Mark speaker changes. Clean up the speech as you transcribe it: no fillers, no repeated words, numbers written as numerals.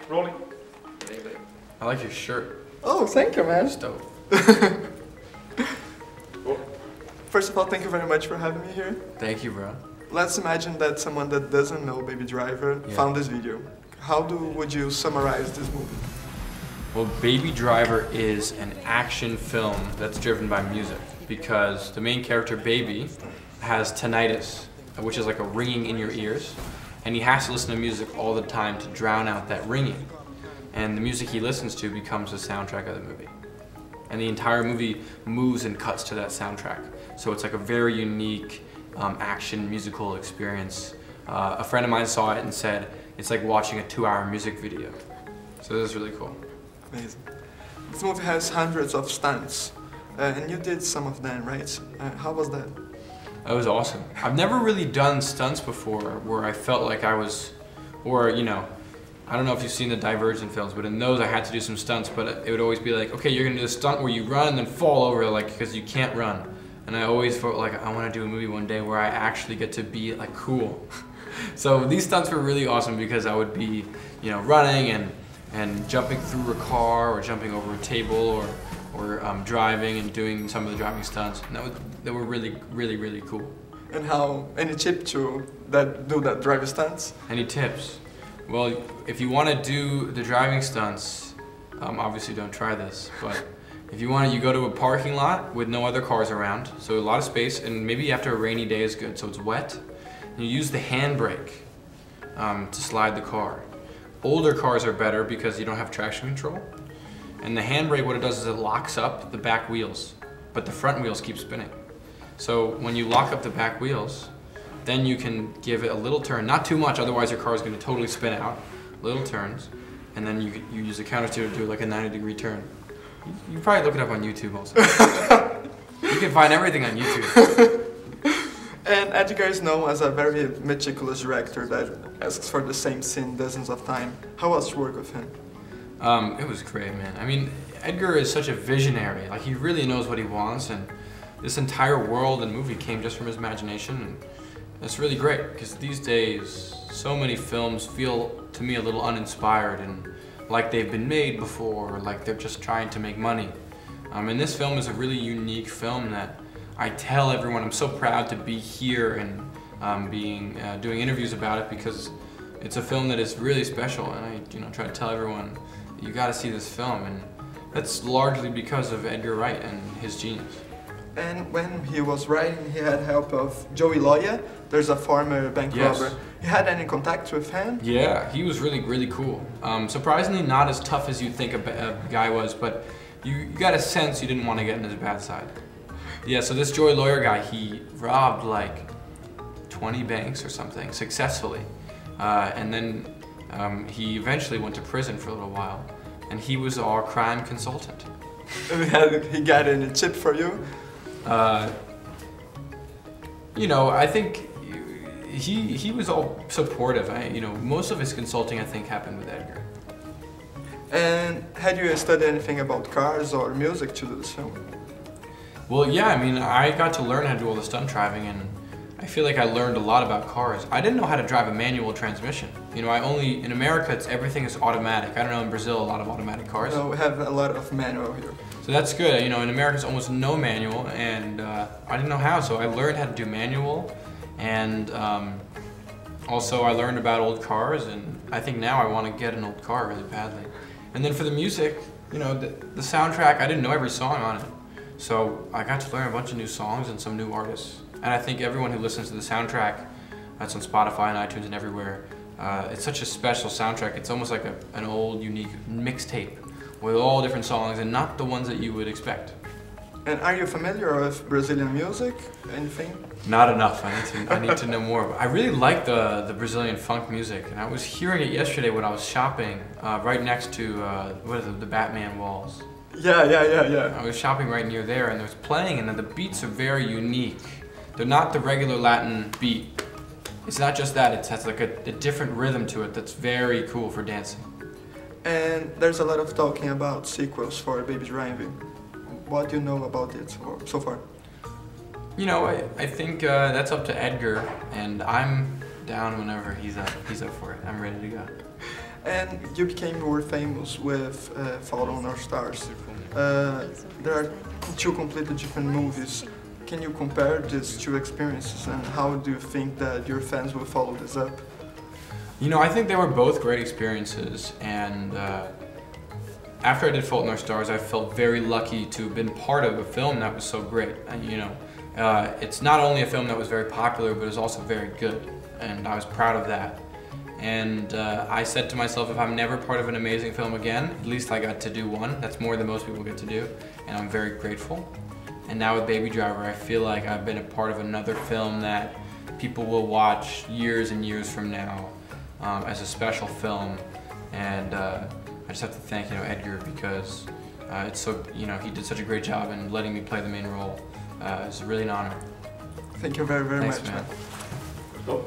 Speaker 1: Rolling.
Speaker 2: I like your shirt.
Speaker 3: Oh, thank you, man.
Speaker 2: It's dope.
Speaker 3: First of all, thank you very much for having me here.
Speaker 2: Thank you, bro.
Speaker 3: Let's imagine that someone that doesn't know Baby Driver found this video. Would you summarize this movie?
Speaker 2: Well, Baby Driver is an action film that's driven by music because the main character, Baby, has tinnitus, which is like a ringing in your ears, and he has to listen to music all the time to drown out that ringing. And the music he listens to becomes the soundtrack of the movie. And the entire movie moves and cuts to that soundtrack. So it's like a very unique action musical experience. A friend of mine saw it and said, it's like watching a 2-hour music video. So this is really cool.
Speaker 3: Amazing. This movie has hundreds of stunts, and you did some of them, right? How was that?
Speaker 2: That was awesome. I've never really done stunts before where I felt like I was, or you know, I don't know if you've seen the Divergent films, but in those I had to do some stunts, but it would always be like, okay, you're gonna do a stunt where you run and then fall over, like, because you can't run. And I always felt like I want to do a movie one day where I actually get to be like cool. So these stunts were really awesome because I would be, you know, running and jumping through a car or jumping over a table or driving and doing some of the driving stunts. And that were really, really, really cool.
Speaker 3: And any tip to do that driving stunts?
Speaker 2: Any tips? Well, if you want to do the driving stunts, obviously don't try this, but if you want to, you go to a parking lot with no other cars around, so a lot of space, and maybe after a rainy day is good, so it's wet. And you use the handbrake to slide the car. Older cars are better because you don't have traction control. And the handbrake, what it does is it locks up the back wheels, but the front wheels keep spinning. So when you lock up the back wheels, then you can give it a little turn, not too much, otherwise your car is going to totally spin out. Little turns, and then you use the counter steer to do like a 90-degree turn. You probably look it up on YouTube also. You can find everything on YouTube.
Speaker 3: And Edgar is known as a very meticulous director that asks for the same scene dozens of times. How was to work with him?
Speaker 2: It was great, man. I mean, Edgar is such a visionary. Like, he really knows what he wants, and this entire world and movie came just from his imagination. And it's really great, because these days, so many films feel, to me, a little uninspired and like they've been made before, or like they're just trying to make money. And this film is a really unique film that I tell everyone I'm so proud to be here and doing interviews about it, because it's a film that is really special, and I try to tell everyone you got to see this film, and that's largely because of Edgar Wright and his genius.
Speaker 3: And when he was writing, he had help of Joey Loya. There's a former bank robber. You had any contact with him?
Speaker 2: Yeah, he was really, really cool. Surprisingly not as tough as you'd think a guy was, but you got a sense you didn't want to get in his bad side. Yeah, so this Joey Lawyer guy, he robbed like 20 banks or something successfully. And then he eventually went to prison for a little while, and he was our crime consultant.
Speaker 3: He got any tip for you?
Speaker 2: I think he was all supportive. Most of his consulting, I think, happened with Edgar.
Speaker 3: And had you studied anything about cars or music to do this film?
Speaker 2: Well, yeah, I mean, I got to learn how to do all the stunt driving, and I feel like I learned a lot about cars. I didn't know how to drive a manual transmission. In America, everything is automatic. I don't know, in Brazil, a lot of automatic cars.
Speaker 3: No, we have a lot of manual here.
Speaker 2: So that's good. In America, it's almost no manual, and I didn't know how, so I learned how to do manual, and also I learned about old cars, and I think now I want to get an old car really badly. And then for the music, the soundtrack, I didn't know every song on it, so I got to learn a bunch of new songs and some new artists. And I think everyone who listens to the soundtrack, that's on Spotify and iTunes and everywhere, it's such a special soundtrack. It's almost like an old, unique mixtape with all different songs and not the ones that you would expect.
Speaker 3: And are you familiar with Brazilian music? Anything?
Speaker 2: Not enough. I need to know more. I really like the Brazilian funk music, and I was hearing it yesterday when I was shopping right next to the Batman walls.
Speaker 3: Yeah.
Speaker 2: I was shopping right near there, and it was playing, and the beats are very unique. They're not the regular Latin beat. It's not just that, it has like a different rhythm to it that's very cool for dancing.
Speaker 3: And there's a lot of talking about sequels for Baby Driver. What do you know about it so far?
Speaker 2: I think that's up to Edgar, and I'm down whenever he's up for it. I'm ready to go.
Speaker 3: And you became more famous with Fault on Our Stars. There are two completely different movies. Can you compare these two experiences, and how do you think that your fans will follow this up?
Speaker 2: You know, I think they were both great experiences, and after I did Fault in Our Stars, I felt very lucky to have been part of a film that was so great. And, you know, it's not only a film that was very popular, but it was also very good, and I was proud of that. And I said to myself, if I'm never part of an amazing film again, at least I got to do one. That's more than most people get to do, and I'm very grateful. And now with Baby Driver, I feel like I've been a part of another film that people will watch years and years from now as a special film. And I just have to thank, you know, Edgar, because it's so, you know, he did such a great job in letting me play the main role. It's really an honor.
Speaker 3: Thank you very, very
Speaker 2: Thanks,
Speaker 3: much,
Speaker 2: man.
Speaker 3: man.